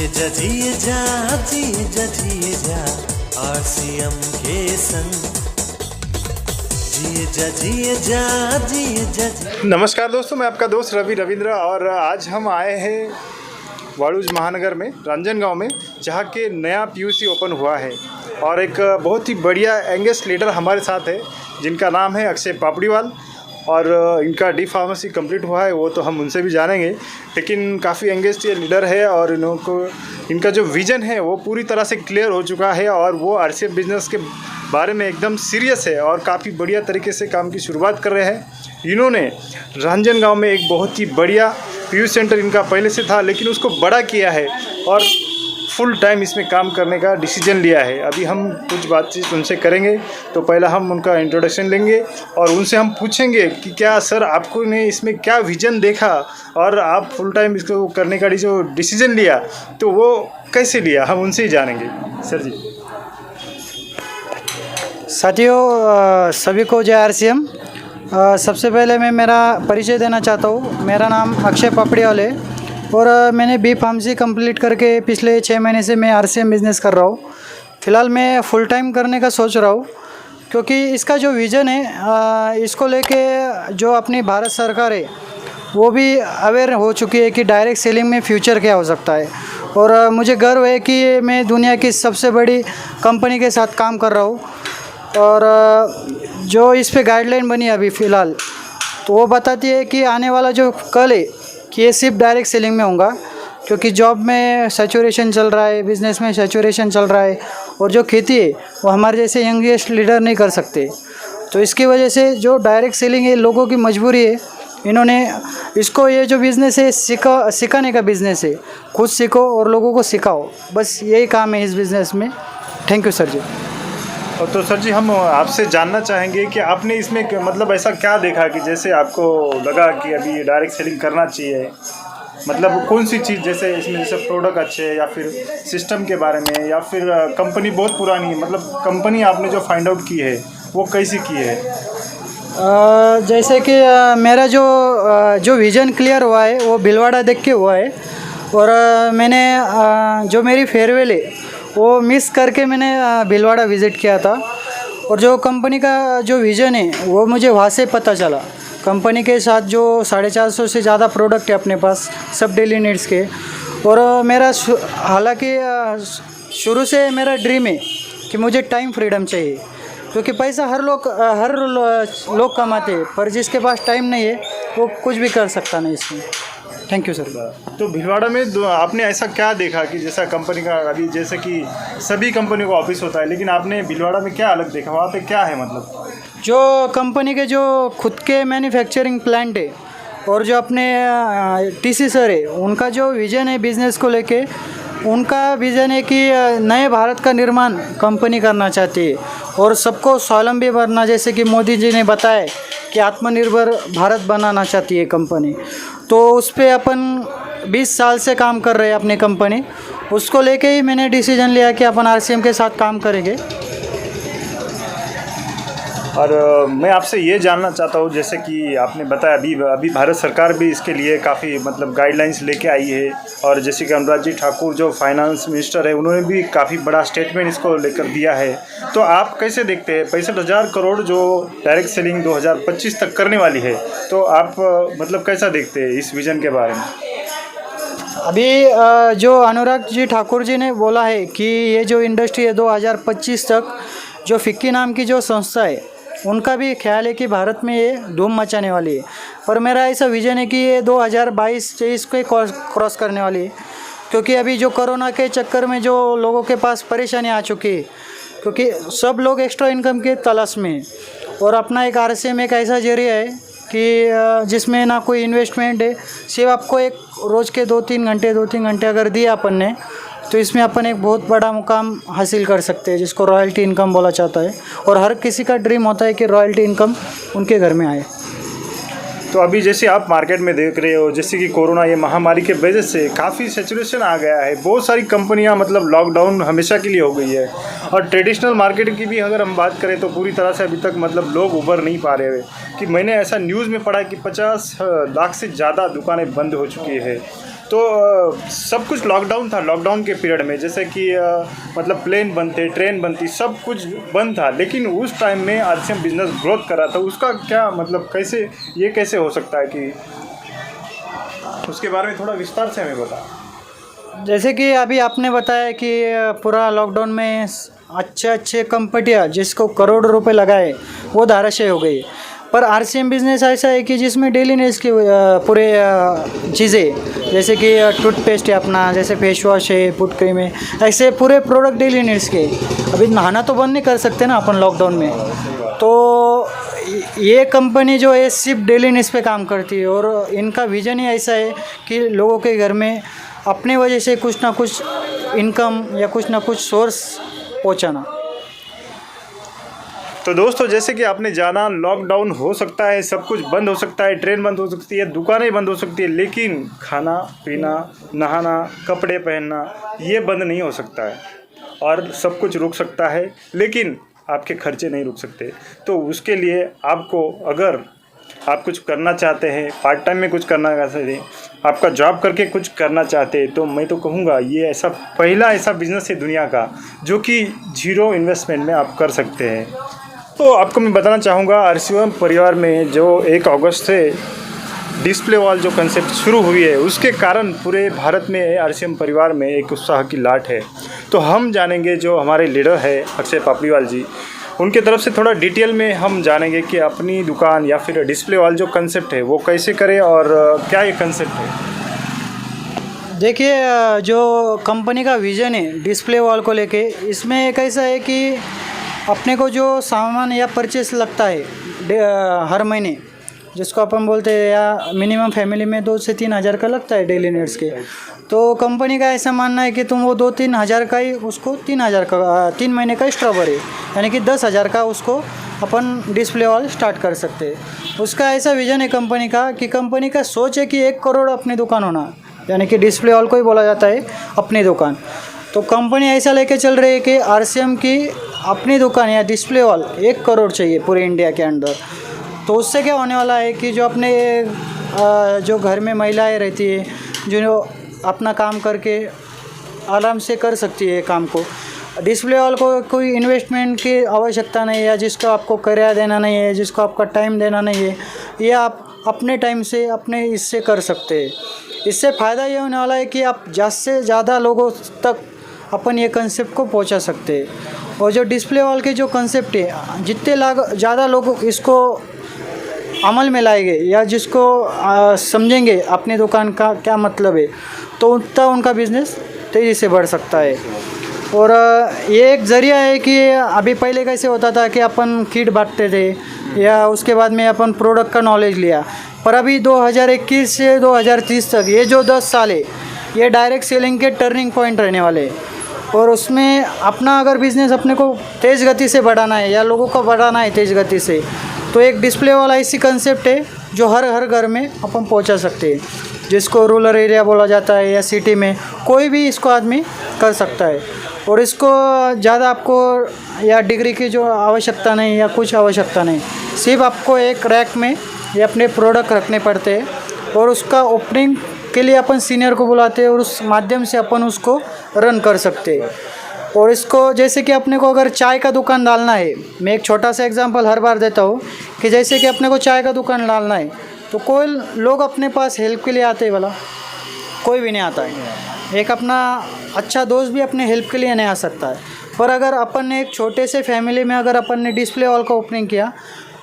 जिए जा RCM के संग जिए जा। नमस्कार दोस्तों, मैं आपका दोस्त रविंद्र और आज हम आए हैं वाड़ूज महानगर में रांजनगांव में, जहाँ के नया PUC ओपन हुआ है और एक बहुत ही बढ़िया यंगेस्ट लीडर हमारे साथ है जिनका नाम है अक्षय पापड़ीवाल और इनका D Pharmacy कंप्लीट हुआ है, वो तो हम उनसे भी जानेंगे। लेकिन काफ़ी यंगेस्ट ये लीडर है और इनका जो विज़न है वो पूरी तरह से क्लियर हो चुका है और वो RCM बिज़नेस के बारे में एकदम सीरियस है और काफ़ी बढ़िया तरीके से काम की शुरुआत कर रहे हैं। इन्होंने रांजनगांव में एक बहुत ही बढ़िया PU सेंटर इनका पहले से था, लेकिन उसको बड़ा किया है और फुल टाइम इसमें काम करने का डिसीजन लिया है। अभी हम कुछ बातचीत उनसे करेंगे, तो पहला हम उनका इंट्रोडक्शन लेंगे और उनसे हम पूछेंगे कि क्या सर आपको ने इसमें क्या विज़न देखा और आप फुल टाइम इसको करने का जो डिसीजन लिया तो वो कैसे लिया, हम उनसे ही जानेंगे। सर जी। साथियों, सभी को जय RCM। सबसे पहले मैं मेरा परिचय देना चाहता हूँ। मेरा नाम अक्षय पापड़ीवाल है और मैंने B Pharmacy कंप्लीट करके पिछले 6 महीने से मैं RCM बिज़नेस कर रहा हूँ। फ़िलहाल मैं फुल टाइम करने का सोच रहा हूँ क्योंकि इसका जो विज़न है इसको लेके जो अपनी भारत सरकार है वो भी अवेयर हो चुकी है कि डायरेक्ट सेलिंग में फ्यूचर क्या हो सकता है। और मुझे गर्व है कि मैं दुनिया की सबसे बड़ी कंपनी के साथ काम कर रहा हूँ और जो इस पे गाइडलाइन बनी अभी फ़िलहाल, तो वो बताती है कि आने वाला जो कल है कि ये सिर्फ डायरेक्ट सेलिंग में होगा, क्योंकि जॉब में सैचुरेशन चल रहा है, बिज़नेस में सैचुरेशन चल रहा है और जो खेती है वो हमारे जैसे यंगेस्ट लीडर नहीं कर सकते। तो इसकी वजह से जो डायरेक्ट सेलिंग है लोगों की मजबूरी है, इन्होंने इसको ये जो बिज़नेस है सिखाने का बिज़नेस है। खुद सीखो और लोगों को सिखाओ, बस यही काम है इस बिज़नेस में। थैंक यू सर जी। तो सर जी, हम आपसे जानना चाहेंगे कि आपने इसमें मतलब ऐसा क्या देखा कि जैसे आपको लगा कि अभी डायरेक्ट सेलिंग करना चाहिए, मतलब कौन सी चीज़, जैसे इसमें जैसे प्रोडक्ट अच्छे हैं या फिर सिस्टम के बारे में या फिर कंपनी बहुत पुरानी है, मतलब कंपनी आपने जो फाइंड आउट की है वो कैसी की है? जैसे कि मेरा जो विज़न क्लियर हुआ है वो भिलवाड़ा देख के हुआ है और मैंने जो मेरी फेयरवेल है वो मिस करके मैंने भिलवाड़ा विज़िट किया था और जो कंपनी का जो विज़न है वो मुझे वहाँ से पता चला। कंपनी के साथ जो 450 से ज़्यादा प्रोडक्ट है अपने पास, सब डेली नीड्स के। और मेरा हालांकि शुरू से मेरा ड्रीम है कि मुझे टाइम फ्रीडम चाहिए, क्योंकि पैसा हर लोग कमाते हैं, पर जिसके पास टाइम नहीं है वो कुछ भी कर सकता नहीं इसमें। Thank you sir. तो भिलवाड़ा में आपने ऐसा क्या देखा कि जैसा कंपनी का अभी जैसे कि सभी कंपनी का ऑफिस होता है, लेकिन आपने भिलवाड़ा में क्या अलग देखा, वहाँ पे क्या है? मतलब जो कंपनी के जो खुद के मैन्युफैक्चरिंग प्लांट है और जो अपने TC सर है, उनका जो विज़न है बिज़नेस को लेके, उनका विज़न है कि नए भारत का निर्माण कंपनी करना चाहती है और सबको स्वावलंबी बनना, जैसे कि मोदी जी ने बताया कि आत्मनिर्भर भारत बनाना चाहती है कंपनी। तो उस पर अपन 20 साल से काम कर रहे हैं अपनी कंपनी, उसको लेके ही मैंने डिसीजन लिया कि अपन RCM के साथ काम करेंगे। और मैं आपसे ये जानना चाहता हूँ, जैसे कि आपने बताया अभी भारत सरकार भी इसके लिए काफ़ी मतलब गाइडलाइंस लेके आई है और जैसे कि अनुराग जी ठाकुर जो फाइनेंस मिनिस्टर है उन्होंने भी काफ़ी बड़ा स्टेटमेंट इसको लेकर दिया है। तो आप कैसे देखते हैं 65,000 करोड़ जो डायरेक्ट सेलिंग 2025 तक करने वाली है, तो आप मतलब कैसा देखते हैं इस विज़न के बारे में? अभी जो अनुराग जी ठाकुर जी ने बोला है कि ये जो इंडस्ट्री है 2025 तक, जो फिक्की नाम की जो संस्था है उनका भी ख्याल है कि भारत में ये धूम मचाने वाली है, पर मेरा ऐसा विज़न है कि ये 2022-23 को क्रॉस करने वाली है, क्योंकि अभी जो कोरोना के चक्कर में जो लोगों के पास परेशानी आ चुकी है, क्योंकि सब लोग एक्स्ट्रा इनकम के तलाश में हैं और अपना एक RCM एक ऐसा जरिया है कि जिसमें ना कोई इन्वेस्टमेंट है, सिर्फ आपको एक रोज़ के 2-3 घंटे अगर दिए अपन ने, तो इसमें अपन एक बहुत बड़ा मुकाम हासिल कर सकते हैं, जिसको रॉयल्टी इनकम बोला जाता है। और हर किसी का ड्रीम होता है कि रॉयल्टी इनकम उनके घर में आए। तो अभी जैसे आप मार्केट में देख रहे हो, जैसे कि कोरोना ये महामारी के वजह से काफ़ी सैचुरेशन आ गया है, बहुत सारी कंपनियां मतलब लॉकडाउन हमेशा के लिए हो गई है और ट्रेडिशनल मार्केट की भी अगर हम बात करें तो पूरी तरह से अभी तक मतलब लोग उभर नहीं पा रहे हैं। कि मैंने ऐसा न्यूज़ में पढ़ा कि 50 लाख से ज़्यादा दुकानें बंद हो चुकी है। तो सब कुछ लॉकडाउन था। लॉकडाउन के पीरियड में जैसे कि मतलब प्लेन बंद थे, ट्रेन बंद थी, सब कुछ बंद था, लेकिन उस टाइम में आरसीएम बिजनेस ग्रोथ कर रहा था। उसका क्या मतलब, कैसे ये कैसे हो सकता है कि उसके बारे में थोड़ा विस्तार से हमें बता। जैसे कि अभी आपने बताया कि पूरा लॉकडाउन में अच्छे अच्छे कंपनियाँ जिसको करोड़ों रुपए लगाए वो धाराशायी हो गई। पर आरसीएम बिज़नेस ऐसा है कि जिसमें डेली नीड्स की पूरे चीज़ें, जैसे कि टूथपेस्ट है अपना, जैसे फेस वॉश है, फुट क्रीम है, ऐसे पूरे प्रोडक्ट डेली नीड्स के। अभी नहाना तो बंद नहीं कर सकते ना अपन लॉकडाउन में, तो ये कंपनी जो है सिर्फ डेली नीड्स पे काम करती है और इनका विजन ही ऐसा है कि लोगों के घर में अपने वजह से कुछ ना कुछ इनकम या कुछ ना कुछ सोर्स पहुंचाना। तो दोस्तों, जैसे कि आपने जाना, लॉकडाउन हो सकता है, सब कुछ बंद हो सकता है, ट्रेन बंद हो सकती है, दुकानें बंद हो सकती है, लेकिन खाना पीना, नहाना, कपड़े पहनना ये बंद नहीं हो सकता है। और सब कुछ रुक सकता है, लेकिन आपके खर्चे नहीं रुक सकते। तो उसके लिए आपको, अगर आप कुछ करना चाहते हैं, पार्ट टाइम में कुछ करना चाहते हैं, आपका जॉब करके कुछ करना चाहते हैं, तो मैं तो कहूँगा ये ऐसा पहला ऐसा बिज़नेस है दुनिया का जो कि जीरो इन्वेस्टमेंट में आप कर सकते हैं। तो आपको मैं बताना चाहूँगा, आरसीएम परिवार में जो 1 अगस्त से डिस्प्ले वॉल जो कंसेप्ट शुरू हुई है, उसके कारण पूरे भारत में आरसीएम परिवार में एक उत्साह की लाट है। तो हम जानेंगे, जो हमारे लीडर है अक्षय पापड़ीवाल जी, उनके तरफ से थोड़ा डिटेल में हम जानेंगे कि अपनी दुकान या फिर डिस्प्ले वॉल जो कंसेप्ट है वो कैसे करें और क्या ये कंसेप्ट है। देखिए, जो कंपनी का विज़न है डिस्प्ले वॉल को लेके, इसमें एक ऐसा है कि अपने को जो सामान या परचेस लगता है हर महीने, जिसको अपन बोलते हैं, या मिनिमम फैमिली में 2 से 3 हज़ार का लगता है डेली नीड्स के, तो कंपनी का ऐसा मानना है कि तुम वो 2-3 हज़ार का ही उसको 3 हज़ार का 3 महीने का एक्स्ट्रा भरे, यानी कि 10 हज़ार का उसको अपन डिस्प्ले वॉल स्टार्ट कर सकते हैं। उसका ऐसा विज़न है कंपनी का कि कंपनी का सोच है कि 1 करोड़ अपनी दुकान होना, यानी कि डिस्प्ले वॉल को ही बोला जाता है अपनी दुकान। तो कंपनी ऐसा लेके चल रही है कि आरसीएम की अपनी दुकान या डिस्प्ले वॉल 1 करोड़ चाहिए पूरे इंडिया के अंदर। तो उससे क्या होने वाला है कि जो अपने जो घर में महिलाएं रहती है, जो अपना काम करके आराम से कर सकती है काम को, डिस्प्ले वॉल को कोई इन्वेस्टमेंट की आवश्यकता नहीं है, या जिसको आपको किराया देना नहीं है, जिसको आपका टाइम देना नहीं है, ये आप अपने टाइम से अपने इससे कर सकते हैं। इससे फ़ायदा ये होने वाला है कि आप ज़्यादा से ज़्यादा लोगों तक अपन ये कंसेप्ट को पहुंचा सकते हैं। और जो डिस्प्ले वॉल के जो कंसेप्ट है, जितने ज़्यादा लोग इसको अमल में लाएंगे या जिसको समझेंगे अपनी दुकान का क्या मतलब है, तो उतना उनका बिज़नेस तेज़ी से बढ़ सकता है। और ये एक ज़रिया है कि अभी पहले कैसे होता था कि अपन किट बांटते थे या उसके बाद में अपन प्रोडक्ट का नॉलेज लिया, पर अभी 2021 से 2030 तक ये जो 10 साल है, ये डायरेक्ट सेलिंग के टर्निंग पॉइंट रहने वाले हैं। और उसमें अपना अगर बिज़नेस अपने को तेज़ गति से बढ़ाना है या लोगों को बढ़ाना है तेज़ गति से, तो एक डिस्प्ले वाला ऐसी कंसेप्ट है जो हर घर में अपन पहुंचा सकते हैं, जिसको रूरल एरिया बोला जाता है या सिटी में, कोई भी इसको आदमी कर सकता है। और इसको ज़्यादा आपको या डिग्री की जो आवश्यकता नहीं या कुछ आवश्यकता नहीं, सिर्फ आपको एक रैक में ये अपने प्रोडक्ट रखने पड़ते हैं और उसका ओपनिंग के लिए अपन सीनियर को बुलाते हैं और उस माध्यम से अपन उसको रन कर सकते हैं। और इसको जैसे कि अपने को अगर चाय का दुकान डालना है, मैं एक छोटा सा एग्जांपल हर बार देता हूँ कि जैसे कि अपने को चाय का दुकान डालना है, तो कोई लोग अपने पास हेल्प के लिए आते हैं, वाला कोई भी नहीं आता है। एक अपना अच्छा दोस्त भी अपने हेल्प के लिए नहीं आ सकता है। पर अगर अपन ने एक छोटे से फैमिली में अगर अपन ने डिस्प्ले वॉल का ओपनिंग किया,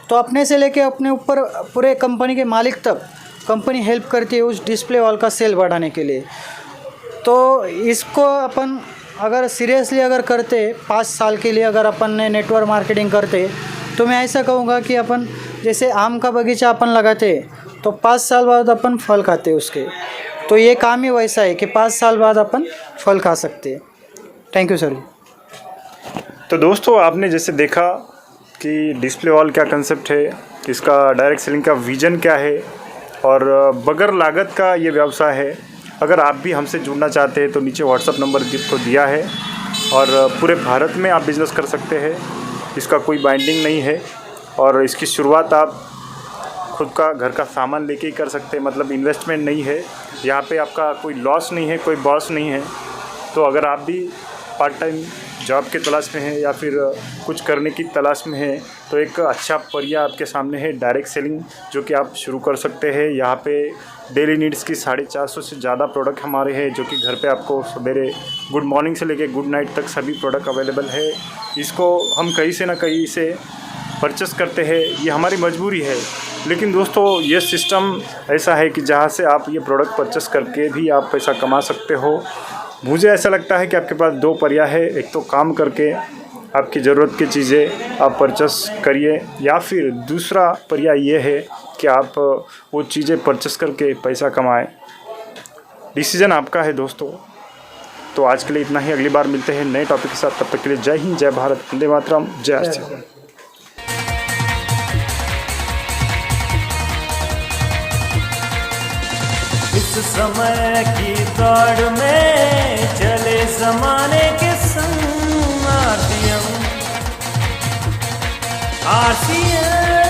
तो अपने से लेके अपने ऊपर पूरे कंपनी के मालिक तक कंपनी हेल्प करती है उस डिस्प्ले वॉल का सेल बढ़ाने के लिए। तो इसको अपन अगर सीरियसली अगर करते 5 साल के लिए अगर अपन ने नेटवर्क मार्केटिंग करते, तो मैं ऐसा कहूँगा कि अपन जैसे आम का बगीचा अपन लगाते तो 5 साल बाद अपन फल खाते उसके। तो ये काम ही वैसा है कि 5 साल बाद अपन फल खा सकते हैं। Thank you sir. तो दोस्तों, आपने जैसे देखा कि डिस्प्ले वॉल क्या कंसेप्ट है, इसका डायरेक्ट सेलिंग का विजन क्या है और बगैर लागत का ये व्यवसाय है। अगर आप भी हमसे जुड़ना चाहते हैं तो नीचे व्हाट्सअप नंबर को दिया है और पूरे भारत में आप बिज़नेस कर सकते हैं। इसका कोई बाइंडिंग नहीं है और इसकी शुरुआत आप खुद का घर का सामान लेके ही कर सकते हैं, मतलब इन्वेस्टमेंट नहीं है यहाँ पे, आपका कोई लॉस नहीं है, कोई बॉस नहीं है। तो अगर आप भी पार्ट टाइम जॉब के तलाश में हैं या फिर कुछ करने की तलाश में हैं तो एक अच्छा पर्याय आपके सामने है डायरेक्ट सेलिंग, जो कि आप शुरू कर सकते हैं। यहाँ पे डेली नीड्स की 450 से ज़्यादा प्रोडक्ट हमारे हैं, जो कि घर पे आपको सवेरे गुड मॉर्निंग से लेके गुड नाइट तक सभी प्रोडक्ट अवेलेबल है। इसको हम कहीं से ना कहीं से परचेस करते हैं, ये हमारी मजबूरी है। लेकिन दोस्तों ये सिस्टम ऐसा है कि जहाँ से आप ये प्रोडक्ट परचेस करके भी आप पैसा कमा सकते हो। मुझे ऐसा लगता है कि आपके पास दो पर्याय है, एक तो काम करके आपकी ज़रूरत की चीज़ें आप परचेस करिए, या फिर दूसरा पर्याय ये है कि आप वो चीज़ें परचेस करके पैसा कमाएं। डिसीजन आपका है दोस्तों। तो आज के लिए इतना ही, अगली बार मिलते हैं नए टॉपिक के साथ। तब तक के लिए जय हिंद, जय भारत, वंदे मातरम, जय आरसीएम। इस समय की दौड़ में चले ज़माने के संग आरसीएम।